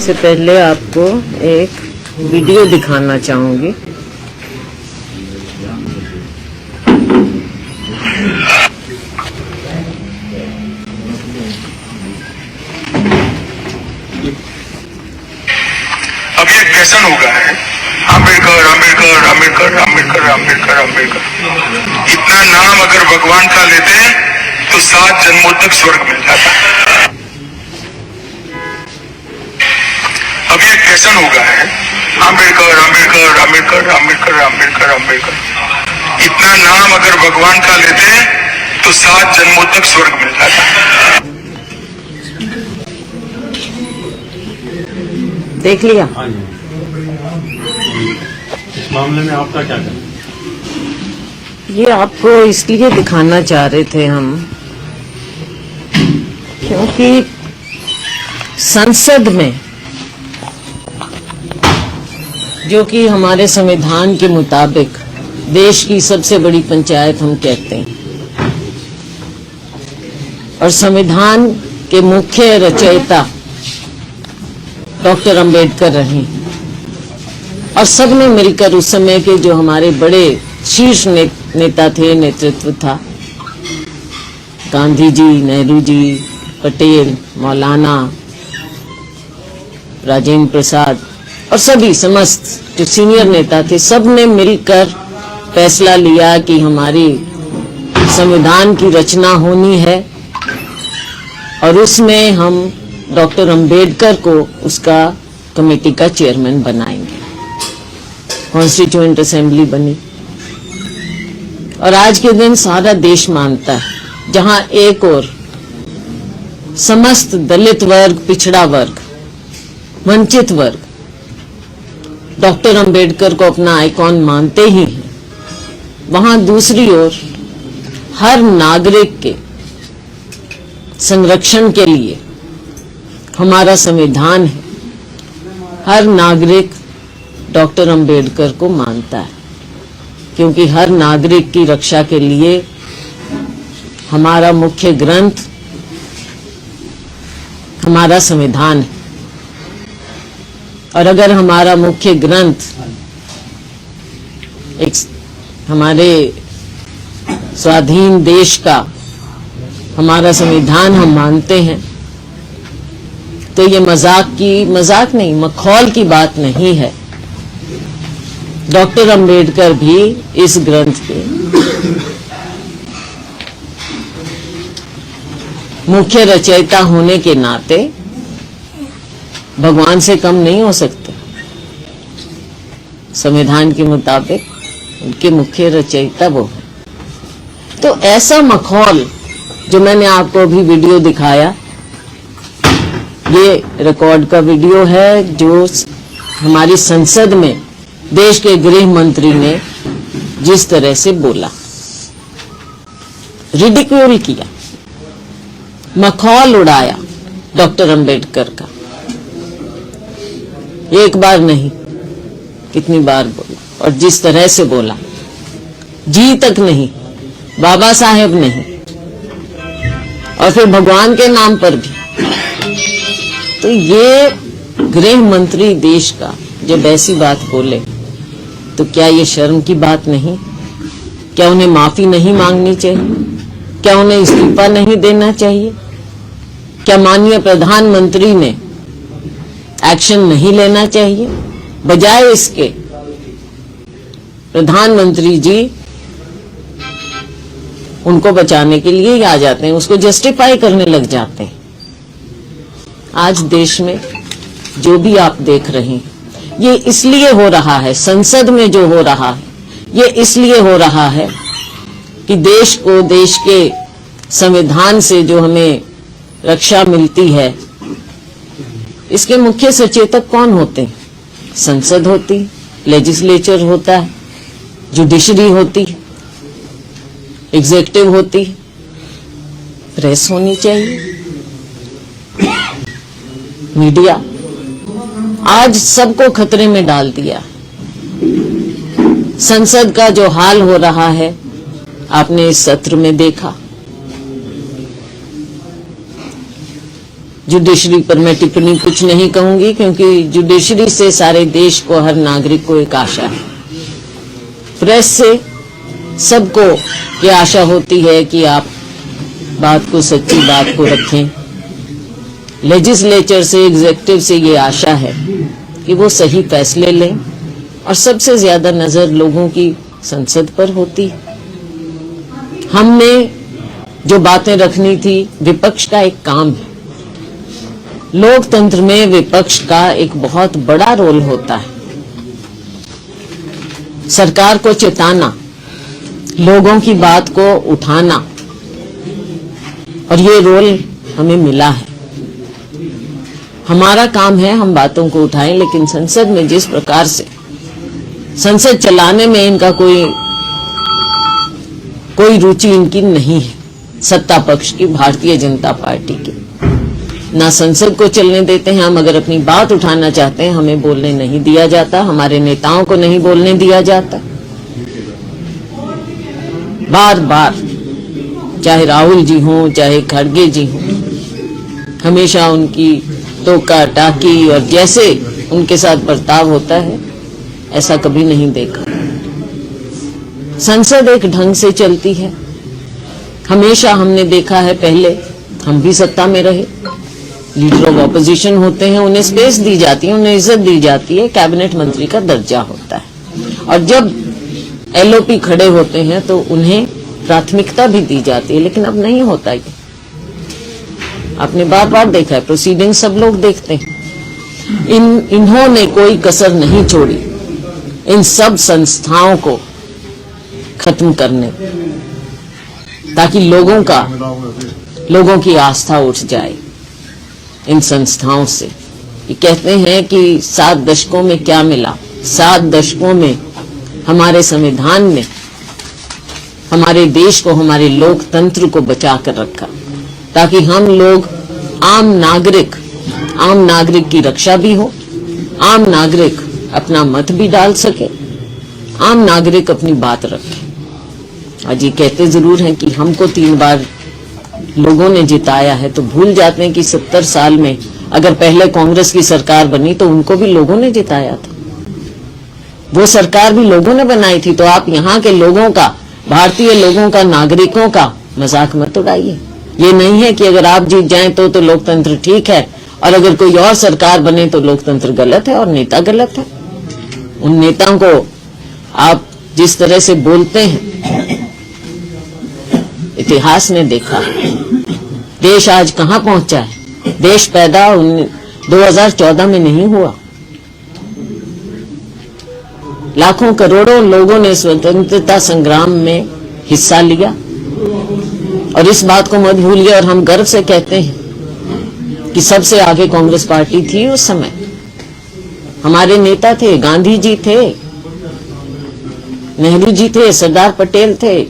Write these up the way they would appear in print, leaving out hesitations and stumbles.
सबसे पहले आपको एक वीडियो दिखाना चाहूंगी। अब ये फैशन हो गया है, अम्बेडकर अम्बेडकर अम्बेडकर अम्बेडकर अम्बेडकर अम्बेडकर। इतना नाम अगर भगवान का लेते हैं तो 7 जन्मों तक स्वर्ग मिल जाता है। अब ये फैशन हो गया है, अम्बेडकर अम्बेडकर अम्बेडकर अम्बेडकर अम्बेडकर अम्बेडकर। इतना नाम अगर भगवान का लेते हैं तो 7 जन्मों तक स्वर्ग मिल जाता है। देख लिया। इस मामले में आपका क्या कहना? ये आपको इसलिए दिखाना चाह रहे थे हम क्योंकि संसद में, जो कि हमारे संविधान के मुताबिक देश की सबसे बड़ी पंचायत हम कहते हैं, और संविधान के मुख्य रचयिता डॉक्टर अंबेडकर रहे, और सबने मिलकर उस समय के जो हमारे बड़े शीर्ष नेता थे, नेतृत्व था, गांधी जी, नेहरू जी, पटेल, मौलाना, राजेंद्र प्रसाद और सभी समस्त जो सीनियर नेता थे, सबने मिलकर फैसला लिया कि हमारी संविधान की रचना होनी है और उसमें हम डॉक्टर अंबेडकर को उसका कमेटी का चेयरमैन बनाएंगे। कॉन्स्टिट्यूएंट असेंबली बनी और आज के दिन सारा देश मानता है, जहां एक और समस्त दलित वर्ग, पिछड़ा वर्ग, वंचित वर्ग डॉक्टर अंबेडकर को अपना आइकॉन मानते ही हैं, वहां दूसरी ओर हर नागरिक के संरक्षण के लिए हमारा संविधान है। हर नागरिक डॉक्टर अंबेडकर को मानता है, क्योंकि हर नागरिक की रक्षा के लिए हमारा मुख्य ग्रंथ हमारा संविधान है। और अगर हमारा मुख्य ग्रंथ एक हमारे स्वाधीन देश का हमारा संविधान हम मानते हैं, तो ये मजाक नहीं, मखौल की बात नहीं है। डॉक्टर अंबेडकर भी इस ग्रंथ के मुख्य रचयिता होने के नाते भगवान से कम नहीं हो सकते। संविधान के मुताबिक उनके मुख्य रचयिता वो है। तो ऐसा मखौल जो मैंने आपको अभी वीडियो दिखाया, ये रिकॉर्ड का वीडियो है जो हमारी संसद में देश के गृह मंत्री ने जिस तरह से बोला, रिडिक्यूल किया, मखौल उड़ाया डॉक्टर अंबेडकर का। एक बार नहीं, कितनी बार बोला, और जिस तरह से बोला, जी तक नहीं, बाबा साहेब नहीं, और फिर भगवान के नाम पर भी। तो ये गृह मंत्री देश का जब ऐसी बात बोले, तो क्या ये शर्म की बात नहीं? क्या उन्हें माफी नहीं मांगनी चाहिए? क्या उन्हें इस्तीफा नहीं देना चाहिए? क्या माननीय प्रधानमंत्री ने एक्शन नहीं लेना चाहिए? बजाय इसके प्रधानमंत्री जी उनको बचाने के लिए ही आ जाते हैं, उसको जस्टिफाई करने लग जाते हैं। आज देश में जो भी आप देख रहे हैं, ये इसलिए हो रहा है, संसद में जो हो रहा है, ये इसलिए हो रहा है कि देश को, देश के संविधान से जो हमें रक्षा मिलती है, इसके मुख्य सचेतक कौन होते हैं? संसद होती है, लेजिस्लेचर होता है, जुडिशरी होती है, एग्जीक्यूटिव होती है, प्रेस होनी चाहिए, मीडिया। आज सबको खतरे में डाल दिया। संसद का जो हाल हो रहा है आपने इस सत्र में देखा। जुडिशरी पर मैं टिप्पणी कुछ नहीं कहूंगी, क्योंकि जुडिशरी से सारे देश को, हर नागरिक को एक आशा है। प्रेस से सबको ये आशा होती है कि आप बात को, सच्ची बात को रखें। लेजिस्लेचर से, एग्जीक्यूटिव से ये आशा है कि वो सही फैसले लें, और सबसे ज्यादा नजर लोगों की संसद पर होती है। हमने जो बातें रखनी थी, विपक्ष का एक काम है। लोकतंत्र में विपक्ष का एक बहुत बड़ा रोल होता है। सरकार को चेताना, लोगों की बात को उठाना, और ये रोल हमें मिला है। हमारा काम है हम बातों को उठाएं, लेकिन संसद में जिस प्रकार से संसद चलाने में इनका कोई रुचि इनकी नहीं है, सत्ता पक्ष की, भारतीय जनता पार्टी की, ना संसद को चलने देते हैं। हम अगर अपनी बात उठाना चाहते हैं, हमें बोलने नहीं दिया जाता, हमारे नेताओं को नहीं बोलने दिया जाता। बार बार, चाहे राहुल जी हों, चाहे खड़गे जी हों, हमेशा उनकी टोका टाकी और जैसे उनके साथ बर्ताव होता है, ऐसा कभी नहीं देखा। संसद एक ढंग से चलती है। हमेशा हमने देखा है, पहले हम भी सत्ता में रहे, लीडर ऑफ ऑपोजिशन होते हैं, उन्हें स्पेस दी जाती है, उन्हें इज्जत दी जाती है, कैबिनेट मंत्री का दर्जा होता है। और जब एलओपी खड़े होते हैं तो उन्हें प्राथमिकता भी दी जाती है, लेकिन अब नहीं होता ये। आपने बार बार देखा है, प्रोसीडिंग सब लोग देखते हैं। इन्होंने कोई कसर नहीं छोड़ी इन सब संस्थाओं को खत्म करने, ताकि लोगों की आस्था उठ जाए इन संस्थाओं से। ये कहते हैं कि 7 दशकों में क्या मिला। 7 दशकों में हमारे संविधान ने हमारे देश को, हमारे लोकतंत्र को बचा कर रखा, ताकि हम लोग आम नागरिक की रक्षा भी हो, आम नागरिक अपना मत भी डाल सके, आम नागरिक अपनी बात रखे। आज ये कहते जरूर हैं कि हमको 3 बार लोगों ने जिताया है, तो भूल जाते हैं कि 70 साल में अगर पहले कांग्रेस की सरकार बनी तो उनको भी लोगों ने जिताया था। वो सरकार भी लोगों ने बनाई थी। तो आप यहाँ के लोगों का, भारतीय लोगों का, नागरिकों का मजाक मत उड़ाइए। ये नहीं है कि अगर आप जीत जाएं तो लोकतंत्र ठीक है, और अगर कोई और सरकार बने तो लोकतंत्र गलत है और नेता गलत है। उन नेताओं को आप जिस तरह से बोलते हैं, इतिहास ने देखा देश आज कहां पहुंचा है। देश पैदा 2014 में नहीं हुआ। लाखों करोड़ों लोगों ने स्वतंत्रता संग्राम में हिस्सा लिया, और इस बात को मत भूलिए। और हम गर्व से कहते हैं कि सबसे आगे कांग्रेस पार्टी थी उस समय। हमारे नेता थे, गांधी जी थे, नेहरू जी थे, सरदार पटेल थे,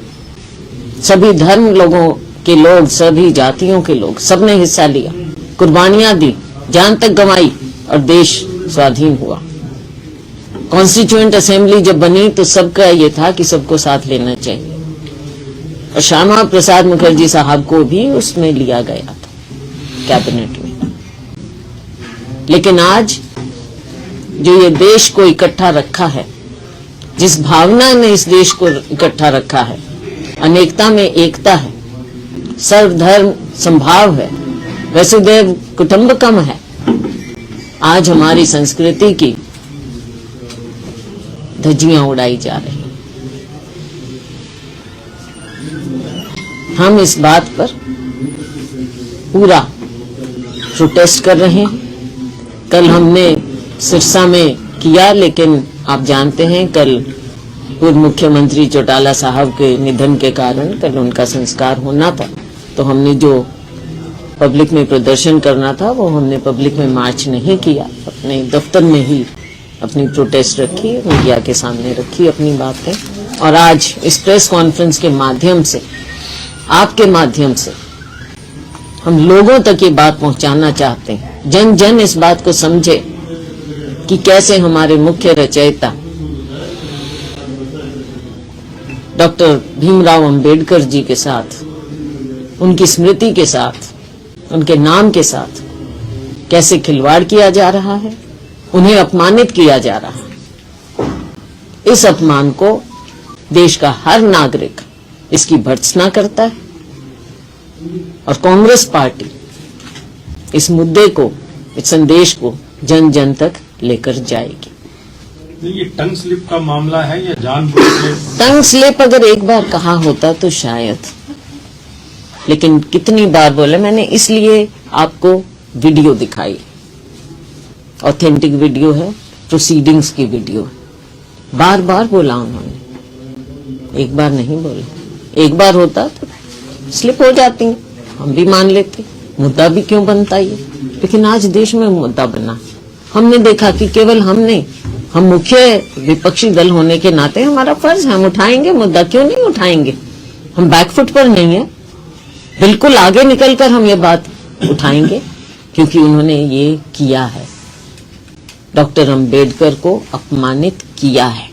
सभी धर्म लोगों के लोग, सभी जातियों के लोग, सबने हिस्सा लिया, कुर्बानियां दी, जान तक गंवाई, और देश स्वाधीन हुआ। कॉन्स्टिट्यूएंट असेंबली जब बनी तो सबका ये था कि सबको साथ लेना चाहिए, और श्यामा प्रसाद मुखर्जी साहब को भी उसमें लिया गया था कैबिनेट में। लेकिन आज जो ये देश को इकट्ठा रखा है, जिस भावना ने इस देश को इकट्ठा रखा है, अनेकता में एकता है, सर्वधर्म संभाव है, वसुधैव कुटुंबकम है, आज हमारी संस्कृति की धज्जियां उड़ाई जा रही। हम इस बात पर पूरा प्रोटेस्ट कर रहे हैं। कल हमने सिरसा में किया, लेकिन आप जानते हैं कल पूर्व मुख्यमंत्री चौटाला साहब के निधन के कारण कल उनका संस्कार होना था, तो हमने जो पब्लिक में प्रदर्शन करना था वो हमने पब्लिक में मार्च नहीं किया, अपने दफ्तर में ही अपनी प्रोटेस्ट रखी, मीडिया के सामने रखी अपनी बातें। और आज इस प्रेस कॉन्फ्रेंस के माध्यम से, आपके माध्यम से हम लोगों तक ये बात पहुंचाना चाहते हैं, जन जन इस बात को समझे कि कैसे हमारे मुख्य रचयिता डॉक्टर भीमराव अंबेडकर जी के साथ, उनकी स्मृति के साथ, उनके नाम के साथ कैसे खिलवाड़ किया जा रहा है, उन्हें अपमानित किया जा रहा है। इस अपमान को देश का हर नागरिक इसकी भर्त्सना करता है और कांग्रेस पार्टी इस मुद्दे को, इस संदेश को जन जन तक लेकर जाएगी। ये टंग स्लिप का मामला है या जानबूझ के? टंग स्लिप अगर एक बार कहा होता तो शायद, लेकिन कितनी बार बोले मैंने, इसलिए आपको वीडियो दिखाई। ऑथेंटिक वीडियो है, प्रोसीडिंग्स की वीडियो है। बार बार बोला उन्होंने, एक बार नहीं बोला। एक बार होता तो स्लिप हो जाती, हम भी मान लेते, मुद्दा भी क्यों बनता ये। लेकिन आज देश में मुद्दा बना। हमने देखा कि केवल हम मुख्य विपक्षी दल होने के नाते हमारा फर्ज है, हम उठाएंगे मुद्दा, क्यों नहीं उठाएंगे। हम बैकफुट पर नहीं है, बिल्कुल आगे निकलकर हम ये बात उठाएंगे, क्योंकि उन्होंने ये किया है, डॉक्टर अंबेडकर को अपमानित किया है।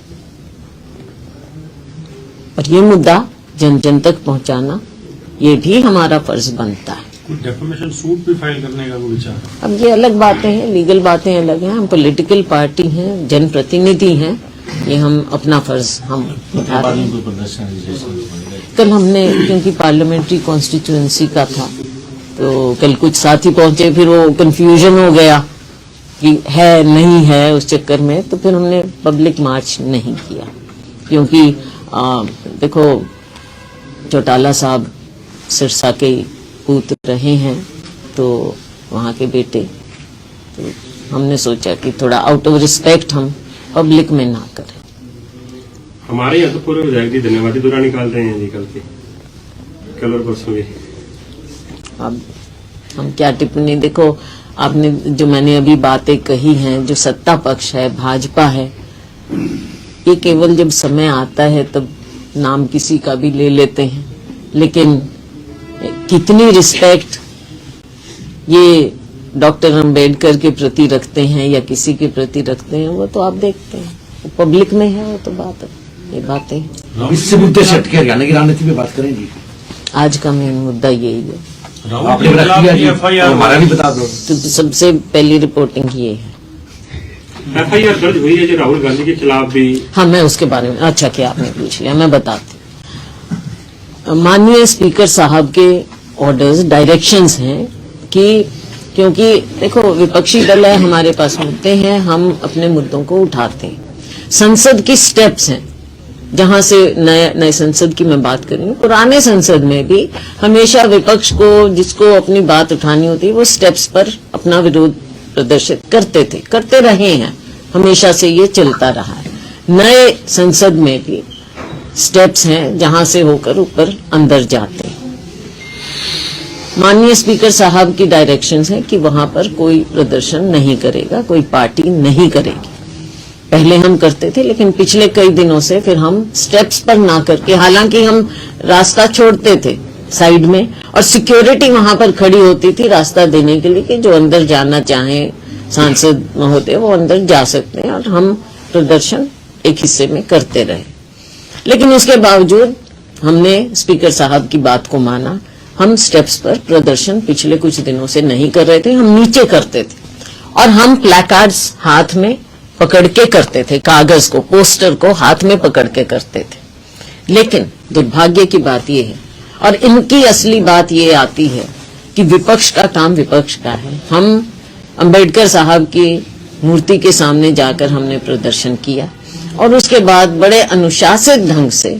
और ये मुद्दा जन जन तक पहुंचाना, ये भी हमारा फर्ज बनता है। डेफेमेशन सूट भी फाइल करने का कोई विचार? अब ये अलग बातें हैं, लीगल बातें अलग हैं। हम पॉलिटिकल पार्टी हैं, जनप्रतिनिधि हैं, ये हम अपना फर्ज हम उठा रहे हैं। कल हमने, क्योंकि पार्लियामेंट्री कॉन्स्टिट्यूएंसी का था, तो कल कुछ साथी पहुंचे, फिर वो कंफ्यूजन हो गया कि है नहीं है, उस चक्कर में तो फिर हमने पब्लिक मार्च नहीं किया। क्योंकि देखो, चौटाला साहब सिरसा के पुत्र रहे हैं, तो वहाँ के बेटे, तो हमने सोचा कि थोड़ा आउट ऑफ रिस्पेक्ट हम पब्लिक में ना करें। हमारे यहाँ तो पूरे विधायक जी धन्यवादी दौरा निकाल रहे हैं जी, कल और परसों भी। अब हम क्या टिप्पणी, देखो आपने जो मैंने अभी बातें कही हैं, जो सत्ता पक्ष है, भाजपा है, ये केवल जब समय आता है तब नाम किसी का भी ले लेते हैं, लेकिन कितनी रिस्पेक्ट ये डॉक्टर अंबेडकर के प्रति रखते हैं या किसी के प्रति रखते हैं, वो तो आप देखते हैं, वो पब्लिक में है, वो तो बात है, ये बातें। इससे मुद्दे से हटके हरियाणा की राजनीति में बात करें जी। आज का मेन मुद्दा यही है, आपने हमारा भी बता दो। तो सबसे पहली रिपोर्टिंग ये है। FIR दर्ज हुई है जो राहुल गांधी के खिलाफ भी। हाँ, मैं उसके बारे में, अच्छा किया आपने पूछ लिया, मैं बताती हूँ। माननीय स्पीकर साहब के ऑर्डर्स, डायरेक्शंस हैं कि, क्योंकि देखो विपक्षी दल है, हमारे पास मुद्दे हैं, हम अपने मुद्दों को उठाते हैं। संसद की स्टेप्स हैं, जहां से नए संसद की मैं बात करूं, पुराने संसद में भी हमेशा विपक्ष को, जिसको अपनी बात उठानी होती है, वो स्टेप्स पर अपना विरोध प्रदर्शित करते थे, करते रहे हैं, हमेशा से ये चलता रहा है। नए संसद में भी स्टेप्स हैं जहां से होकर ऊपर अंदर जाते हैं। माननीय स्पीकर साहब की डायरेक्शंस हैं कि वहां पर कोई प्रदर्शन नहीं करेगा, कोई पार्टी नहीं करेगी। पहले हम करते थे, लेकिन पिछले कई दिनों से फिर हम स्टेप्स पर ना करके, हालांकि हम रास्ता छोड़ते थे साइड में, और सिक्योरिटी वहां पर खड़ी होती थी रास्ता देने के लिए कि जो अंदर जाना चाहे सांसद महोदय वो अंदर जा सकते हैं, और हम प्रदर्शन एक हिस्से में करते रहे। लेकिन उसके बावजूद हमने स्पीकर साहब की बात को माना, हम स्टेप्स पर प्रदर्शन पिछले कुछ दिनों से नहीं कर रहे थे, हम नीचे करते थे, और हम प्लैकार्ड्स हाथ में पकड़ के करते थे, कागज को, पोस्टर को हाथ में पकड़ के करते थे। लेकिन दुर्भाग्य की बात यह है, और इनकी असली बात ये आती है कि विपक्ष का काम विपक्ष का है। हम अंबेडकर साहब की मूर्ति के सामने जाकर हमने प्रदर्शन किया, और उसके बाद बड़े अनुशासित ढंग से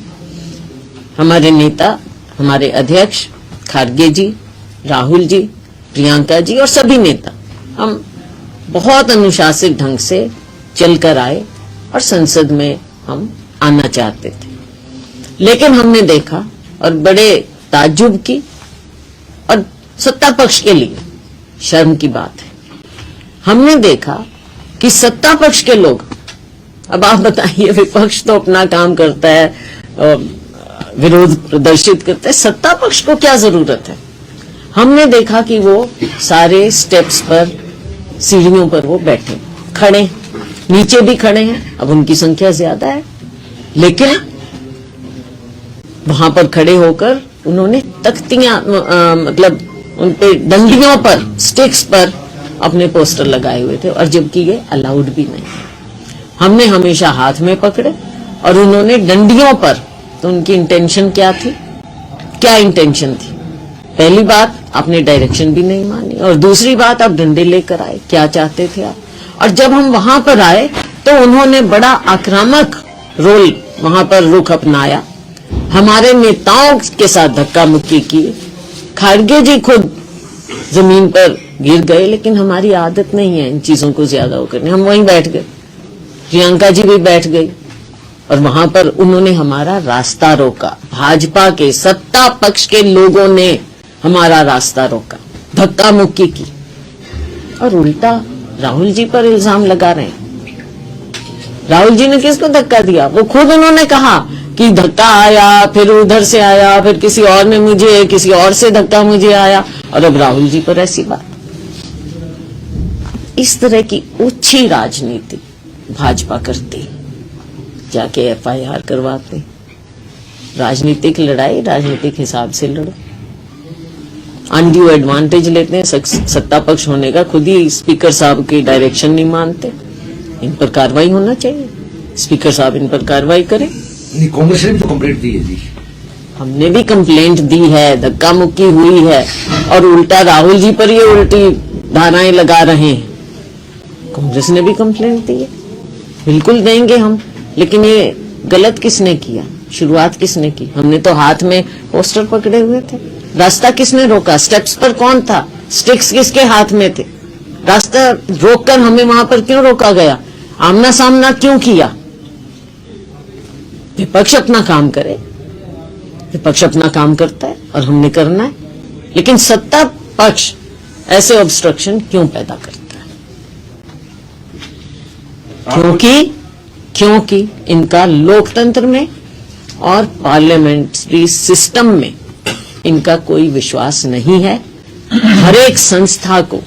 हमारे नेता, हमारे अध्यक्ष खारगे जी, राहुल जी, प्रियंका जी और सभी नेता, हम बहुत अनुशासित ढंग से चलकर आए और संसद में हम आना चाहते थे। लेकिन हमने देखा, और बड़े ताज्जुब की, और सत्ता पक्ष के लिए शर्म की बात है, हमने देखा कि सत्ता पक्ष के लोग, अब आप बताइए, विपक्ष तो अपना काम करता है, विरोध प्रदर्शित करता है, सत्ता पक्ष को क्या जरूरत है। हमने देखा कि वो सारे स्टेप्स पर, सीढ़ियों पर वो बैठे खड़े, नीचे भी खड़े हैं, अब उनकी संख्या ज्यादा है, लेकिन वहां पर खड़े होकर उन्होंने तख्तियां, मतलब उनपे डंडियों पर, स्टिक्स पर अपने पोस्टर लगाए हुए थे, और जबकि ये अलाउड भी नहीं। हमने हमेशा हाथ में पकड़े और उन्होंने डंडियों पर, तो उनकी इंटेंशन क्या थी, क्या इंटेंशन थी? पहली बात, आपने डायरेक्शन भी नहीं मानी, और दूसरी बात, आप डंडे लेकर आए, क्या चाहते थे आप? और जब हम वहां पर आए तो उन्होंने बड़ा आक्रामक रोल वहां पर रुख अपनाया, हमारे नेताओं के साथ धक्का मुक्की की। खड़गे जी खुद जमीन पर गिर गए, लेकिन हमारी आदत नहीं है इन चीजों को ज्यादा वो करने। हम वहीं बैठ गए, प्रियंका जी भी बैठ गई, और वहां पर उन्होंने हमारा रास्ता रोका। भाजपा के सत्ता पक्ष के लोगों ने हमारा रास्ता रोका, धक्का मुक्की की, और उल्टा राहुल जी पर इल्जाम लगा रहे हैं। राहुल जी ने किसको धक्का दिया? वो खुद उन्होंने कहा कि धक्का आया, फिर उधर से आया, फिर किसी और ने मुझे, किसी और से धक्का मुझे आया, और अब राहुल जी पर ऐसी बात। इस तरह की ओछी राजनीति भाजपा करती, जाके एफआईआर करवाते। राजनीतिक लड़ाई राजनीतिक हिसाब से लड़ो। अनड्यू एडवांटेज लेते हैं सत्ता पक्ष होने का, खुद ही स्पीकर साहब की डायरेक्शन नहीं मानते। इन पर कार्रवाई होना चाहिए, स्पीकर साहब इन पर कार्रवाई करें। कांग्रेस ने भी तो कंप्लेंट दी है जी। हमने भी कंप्लेंट दी है, धक्का मुक्की हुई है, और उल्टा राहुल जी पर ये उल्टी धाराएं लगा रहे हैं। कांग्रेस ने भी कंप्लेंट दी है, बिल्कुल देंगे हम, लेकिन ये गलत किसने किया? शुरुआत किसने की? हमने तो हाथ में पोस्टर पकड़े हुए थे। रास्ता किसने रोका? स्टेप्स पर कौन था? स्टिक्स किसके हाथ में थे? रास्ता रोककर हमें वहां पर क्यों रोका गया? आमना सामना क्यों किया? विपक्ष अपना काम करे, विपक्ष अपना काम करता है और हमने करना है, लेकिन सत्ता पक्ष ऐसे ऑब्स्ट्रक्शन क्यों पैदा करता है? क्योंकि इनका लोकतंत्र में और पार्लियामेंट्री सिस्टम में इनका कोई विश्वास नहीं है। हर एक संस्था को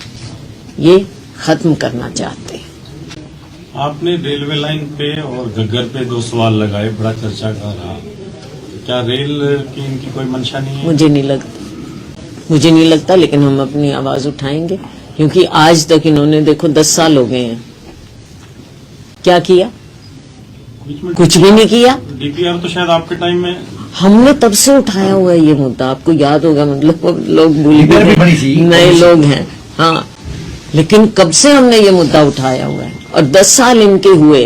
ये खत्म करना चाहते हैं। आपने रेलवे लाइन पे और घग्गर पे 2 सवाल लगाए, बड़ा चर्चा का रहा। क्या रेल की इनकी कोई मंशा नहीं है? मुझे नहीं लगता, लेकिन हम अपनी आवाज उठाएंगे, क्योंकि आज तक इन्होंने, देखो 10 साल हो गए हैं, क्या किया? कुछ भी नहीं किया। डीपीआर तो शायद आपके टाइम में हमने तब से उठाया हुआ है ये मुद्दा, आपको याद होगा, मतलब लोग भूल भी बनी गए, थी, नए लोग हैं, हाँ, लेकिन कब से हमने ये मुद्दा उठाया हुआ है, और 10 साल इनके हुए,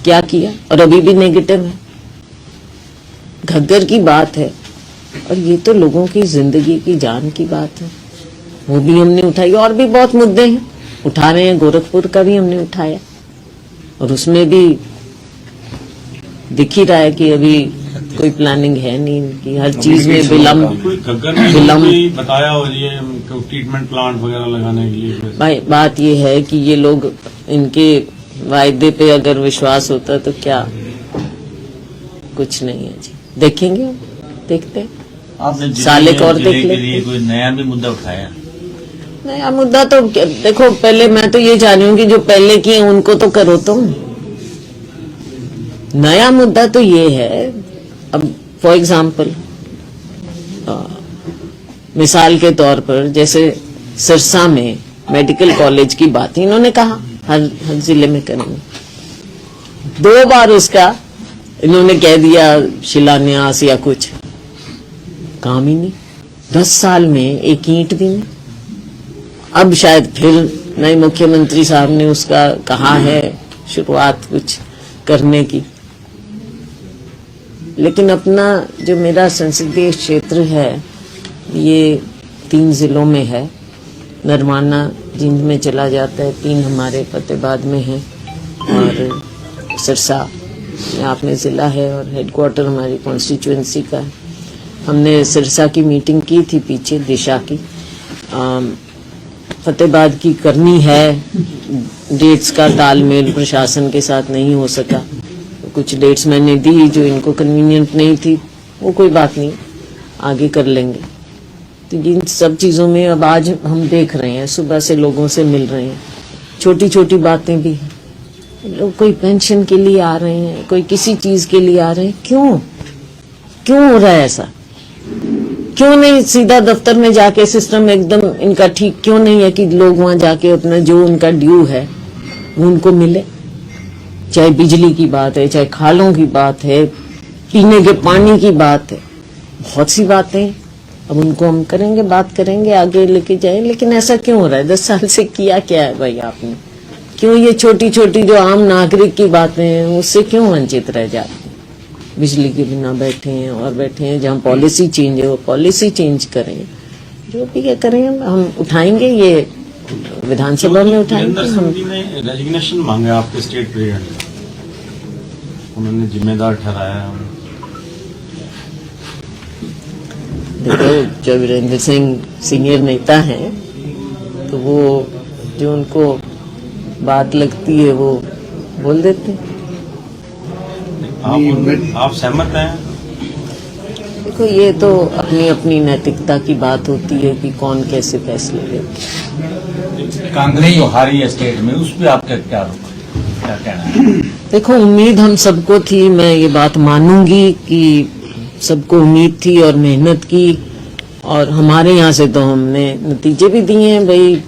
क्या किया? और अभी भी नेगेटिव है। घग्गर की बात है, और ये तो लोगों की जिंदगी की जान की बात है, वो भी हमने उठाई। और भी बहुत मुद्दे हैं, उठा रहे हैं। गोरखपुर का भी हमने उठाया, और उसमें भी दिख ही रहा है कि अभी कोई प्लानिंग है नहीं इनकी, हर चीज में विलम्ब। कोई घग्गर ने भी बताया, और ये ट्रीटमेंट प्लांट वगैरह लगाने के लिए। भाई बात ये है कि ये लोग, इनके वायदे पे अगर विश्वास होता तो क्या, कुछ नहीं है जी, देखेंगे, देखते हैं, आपने साल एक और देख के ले। लिए कोई नया भी मुद्दा उठाया? नया मुद्दा तो देखो, पहले मैं तो ये जान रही हूँ कि जो पहले किए उनको तो करो तुम। नया मुद्दा तो ये है, अब फॉर एग्जाम्पल, मिसाल के तौर पर, जैसे सिरसा में मेडिकल कॉलेज की बात इन्होंने कहा हर जिले में करेंगे, 2 बार उसका इन्होंने कह दिया शिलान्यास या कुछ, काम ही नहीं। 10 साल में एक ईंट भी नहीं। अब शायद फिर नए मुख्यमंत्री साहब ने उसका कहा है शुरुआत कुछ करने की, लेकिन अपना जो मेरा संसदीय क्षेत्र है ये 3 जिलों में है। नरवाना जींद में चला जाता है, 3 हमारे फतेहाबाद में है, और सिरसा आप में जिला है, और हेडक्वार्टर हमारी कॉन्स्टिट्यूएंसी का है। हमने सिरसा की मीटिंग की थी पीछे, दिशा की, फतेहाबाद की करनी है, डेट्स का तालमेल प्रशासन के साथ नहीं हो सका, कुछ डेट्स मैंने दी जो इनको कन्वीनियंट नहीं थी, वो कोई बात नहीं, आगे कर लेंगे। तो इन सब चीज़ों में अब आज हम देख रहे हैं, सुबह से लोगों से मिल रहे हैं, छोटी छोटी बातें भी हैं, लोग कोई पेंशन के लिए आ रहे हैं, कोई किसी चीज़ के लिए आ रहे हैं। क्यों हो रहा है ऐसा? क्यों नहीं सीधा दफ्तर में जाके सिस्टम एकदम इनका ठीक क्यों नहीं है कि लोग वहां जाके अपना जो उनका ड्यू है वो उनको मिले। चाहे बिजली की बात है, चाहे खालों की बात है, पीने के पानी की बात है, बहुत सी बातें हैं। अब उनको हम करेंगे, बात करेंगे, आगे लेके जाएं। लेकिन ऐसा क्यों हो रहा है? 10 साल से किया क्या है भाई आपने? क्यों ये छोटी छोटी जो आम नागरिक की बातें हैं उससे क्यों वंचित रह जाते हैं? बिजली के बिना बैठे हैं और बैठे हैं। जहाँ पॉलिसी चेंज है वो पॉलिसी चेंज करें, जो भी ये करें हम उठाएंगे, ये विधानसभा में उठाएंगे। नरेंद्र हम मोदी ने रेजिग्नेशन मांगा आपके स्टेट प्रेसिडेंट, उन्होंने जिम्मेदार ठहराया। देखो, जब वीरेंद्र सिंह सीनियर नेता हैं तो वो जो उनको बात लगती है वो बोल देते हैं। आप सहमत हैं? देखो, ये तो अपनी अपनी नैतिकता की बात होती है कि कौन कैसे फैसले ले। कांग्रेस जो हारी है स्टेट में, उस पर आपका क्या कहना है? देखो, उम्मीद हम सबको थी, मैं ये बात मानूंगी कि सबको उम्मीद थी और मेहनत की, और हमारे यहाँ से तो हमने नतीजे भी दिए हैं भाई।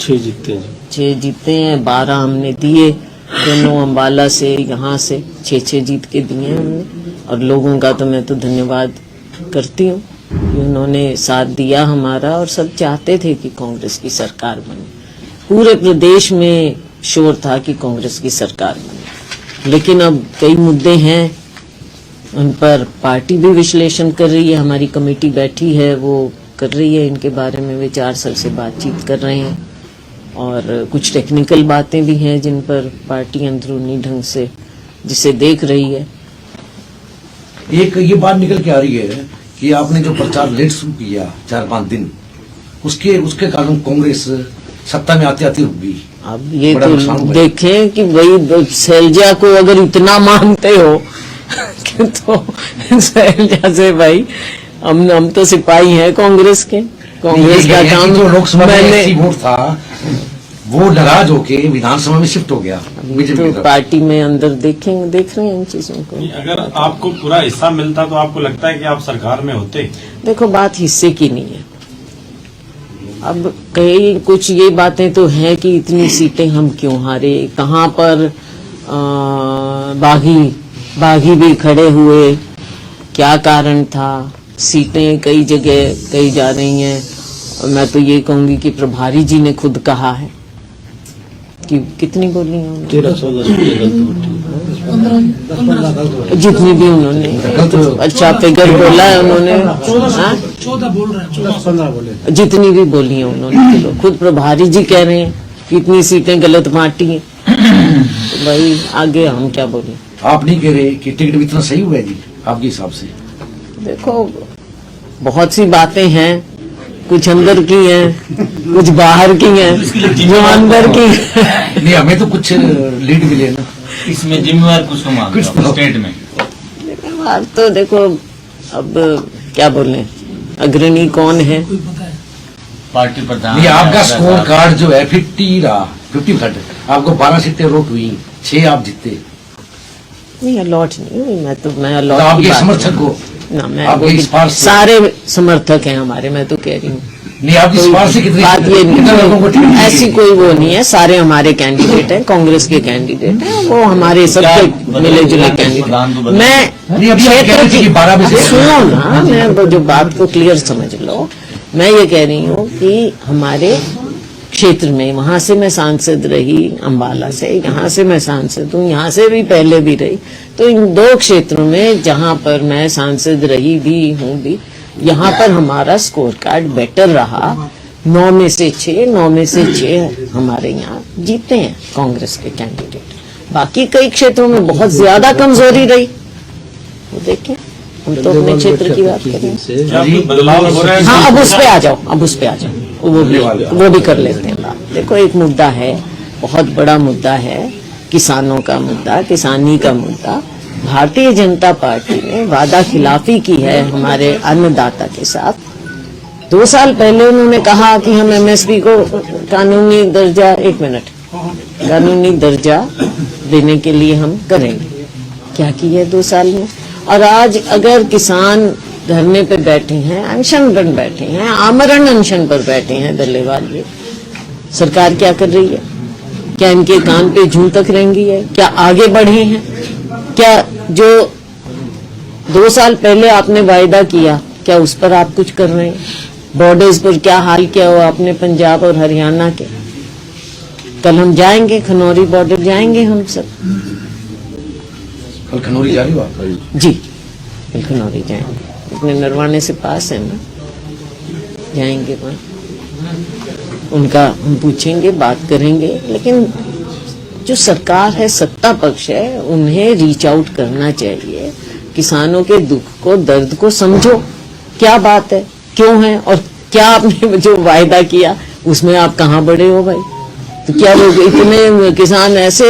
6 जीतते हैं। 6 जीते हैं, 12 हमने दिए, दोनों अम्बाला से, यहाँ से 6 जीत के दिए हैं हमने। और लोगों का तो मैं तो धन्यवाद करती हूँ कि उन्होंने साथ दिया हमारा, और सब चाहते थे कि कांग्रेस की सरकार बने। पूरे प्रदेश में शोर था कि कांग्रेस की सरकार बने। लेकिन अब कई मुद्दे हैं, उन पर पार्टी भी विश्लेषण कर रही है, हमारी कमेटी बैठी है वो कर रही है, इनके बारे में विचार से बातचीत कर रहे हैं। और कुछ टेक्निकल बातें भी हैं जिन पर पार्टी अंदरूनी ढंग से जिसे देख रही है। एक ये बात निकल के आ रही है कि आपने जो प्रचार लेट शुरू किया 4-5 दिन, उसके कारण कांग्रेस सत्ता में आते आते रुक गई। अब ये बड़ा नुकसान तो हुआ। देखें कि वही शैलजा को अगर इतना मानते हो तो शैलजा से भाई हम तो सिपाही हैं कांग्रेस के। कांग्रेस का काम जो लोकसभा में मैंने 80 वोट था वो नाराज होके विधानसभा में शिफ्ट हो गया बीजेपी तो की तरफ। पार्टी में अंदर देख रहे हैं इन चीजों को। अगर आपको पूरा हिस्सा मिलता तो आपको लगता है कि आप सरकार में होते? देखो, बात हिस्से की नहीं है। अब कई कुछ ये बातें तो हैं कि इतनी सीटें हम क्यों हारे, कहाँ पर बागी भी खड़े हुए, क्या कारण था। सीटें कई जगह कही जा रही हैं, और मैं तो ये कहूंगी कि प्रभारी जी ने खुद कहा है कि कितनी बोली हैं 13-14 जितनी भी उन्होंने अच्छा फिगर बोला है उन्होंने। 14 बोल रहे हैं, 15 बोले, जितनी भी बोली है उन्होंने। चलो, खुद प्रभारी जी कह रहे हैं कि इतनी सीटें गलत बांटी हैं, तो भाई आगे हम क्या बोले। आप नहीं कह रहे कि टिकट वितरण सही हुआ है जी आपके हिसाब से? देखो, बहुत सी बातें हैं, कुछ अंदर की हैं, कुछ बाहर की हैं। जो अंदर की नहीं, हमें तो कुछ लीड मिले ना। इसमें जिम्मेवार कुछ मानते हो स्टेट में? अब तो देखो, अब क्या बोले, अग्रणी कौन है? पार्टी प्रधान। नहीं, आपका स्कोर कार्ड जो है 50 रहा, 50%। आपको 12 सीटें अलॉट हुई, 6 आप जीते। नहीं, अलॉट नहीं हुई, मैं तो अलॉट की आपके बात समर्थक को ना, मैं आपके इस पार से- सारे समर्थक हैं हमारे, मैं तो कह रही हूँ। नहीं, आप इस बार से कितनी बात ये कितने लोगों को टिकट नहीं, मिली? ऐसी कोई वो नहीं है, सारे हमारे कैंडिडेट हैं, कांग्रेस के कैंडिडेट हैं, वो हमारे सबके मिले जुले कैंडिडेट। मैं नहीं, अभी आप कह रहे थे कि 12 बजे से- सुनो ना, मैं जो बात को क्लियर समझ लो। मैं ये कह रही हूँ कि हमारे क्षेत्र में, वहां से मैं सांसद रही, अम्बाला से, यहाँ से मैं सांसद हूँ, यहाँ से भी पहले भी रही, तो इन 2 क्षेत्रों में जहाँ पर मैं सांसद रही भी हूँ भी, यहाँ पर हमारा स्कोर कार्ड बेटर रहा। 9 में से 6 हमारे यहाँ जीते हैं कांग्रेस के कैंडिडेट। बाकी कई क्षेत्रों में बहुत ज्यादा कमजोरी रही, वो देखें। हम तो अपने क्षेत्र की बात करें। क्या कोई बदलाव हो रहा है? हाँ, अब उस पे आ जाओ, वो भी कर लेते हैं बात। देखो, एक मुद्दा है, बहुत बड़ा मुद्दा है, किसानों का मुद्दा, किसानी का मुद्दा। भारतीय जनता पार्टी ने वादा खिलाफी की है हमारे अन्नदाता के साथ। 2 साल पहले उन्होंने कहा कि हम एमएसपी को कानूनी दर्जा देने के लिए हम करेंगे। क्या किया 2 साल में? और आज अगर किसान धरने पे बैठे हैं, अनशन पर बैठे हैं, आमरण अनशन पर बैठे हैं दल्लेवाल ये। सरकार क्या कर रही है? क्या इनके कान पे जूं तक रहेंगी है? क्या आगे बढ़े हैं? क्या जो 2 साल पहले आपने वायदा किया, क्या उस पर आप कुछ कर रहे हैं? बॉर्डर्स पर क्या हाल किया हुआ आपने पंजाब और हरियाणा के? कल हम जाएंगे, खनौरी बॉर्डर जाएंगे हम सब। कल खनौरी जा रही हो आप? जी, कल खनौरी जाएंगे, अपने नरवाने से पास है ना, जाएंगे वहाँ। उनका हम पूछेंगे, बात करेंगे, लेकिन जो सरकार है, सत्ता पक्ष है, उन्हें रीच आउट करना चाहिए। किसानों के दुख को, दर्द को समझो, क्या बात है, क्यों है, और क्या आपने जो वायदा किया उसमें आप कहाँ बढ़े हो भाई? तो क्या लोग इतने किसान ऐसे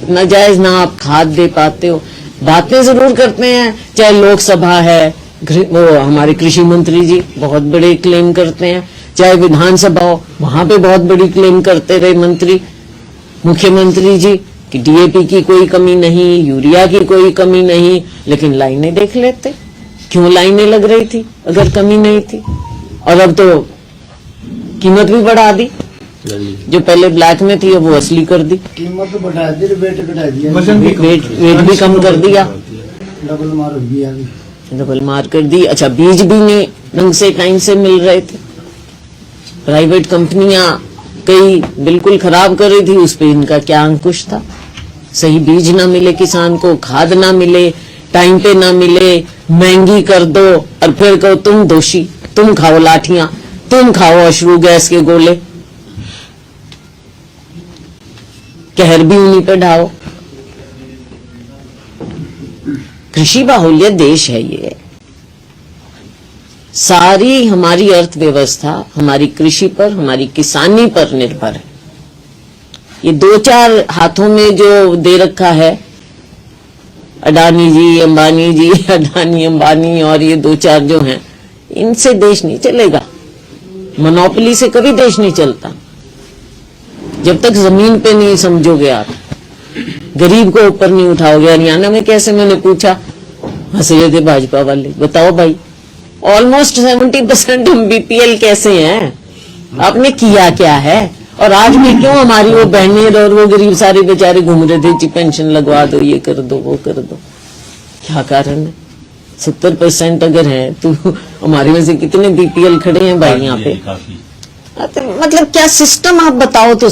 नाजायज ना आप खाद दे पाते हो? बातें जरूर करते हैं, चाहे लोकसभा है, वो हमारे कृषि मंत्री जी बहुत बड़े क्लेम करते हैं, चाहे विधानसभा हो, वहां पे बहुत बड़ी क्लेम करते रहे मंत्री, मुख्यमंत्री जी कि डीएपी की कोई कमी नहीं, यूरिया की कोई कमी नहीं, लेकिन लाइनें देख लेते, क्यों लाइनें लग रही थी अगर कमी नहीं थी? और अब तो कीमत भी बढ़ा दी, जो पहले ब्लैक में थी अब वो असली कर दी, कीमत तो बढ़ा दी, वेट घटा दिया, वेट भी कम कर दिया, डबल मार हो गया अभी। डबल मार कर दी। अच्छा, बीज भी नहीं ढंग से टाइम से मिल रहे थे, प्राइवेट कंपनियां कई बिल्कुल खराब कर रही थी, उस पे इनका क्या अंकुश था? सही बीज ना मिले किसान को, खाद ना मिले, टाइम पे ना मिले, महंगी कर दो, और फिर कहो तुम दोषी, तुम खाओ लाठियां, तुम खाओ अश्रु गैस के गोले, कहर भी उन्हीं पे ढाओ। कृषि बाहुल्य देश है ये, सारी हमारी अर्थव्यवस्था हमारी कृषि पर, हमारी किसानी पर निर्भर है। ये 2-4 हाथों में जो दे रखा है, अडानी जी, अंबानी जी, अडानी अंबानी और ये 2-4 जो हैं, इनसे देश नहीं चलेगा। मोनोपोली से कभी देश नहीं चलता जब तक जमीन पे नहीं समझोगे आप, गरीब को ऊपर नहीं उठाओगे। हरियाणा में कैसे, मैंने पूछा, हंस रहे थे भाजपा वाले, बताओ भाई, ऑलमोस्ट 70% हम बीपीएल कैसे हैं? आपने किया क्या है? और आज भी क्यों हमारी वो बहनें और वो गरीब सारे बेचारे घूम रहे थे, जी पेंशन लगवा दो, ये कर दो, वो कर दो, क्या कारण है? 70% अगर है तो हमारे में से कितने बीपीएल खड़े हैं भाई यहाँ पे? काफी मतलब क्या सिस्टम आप बताओ तो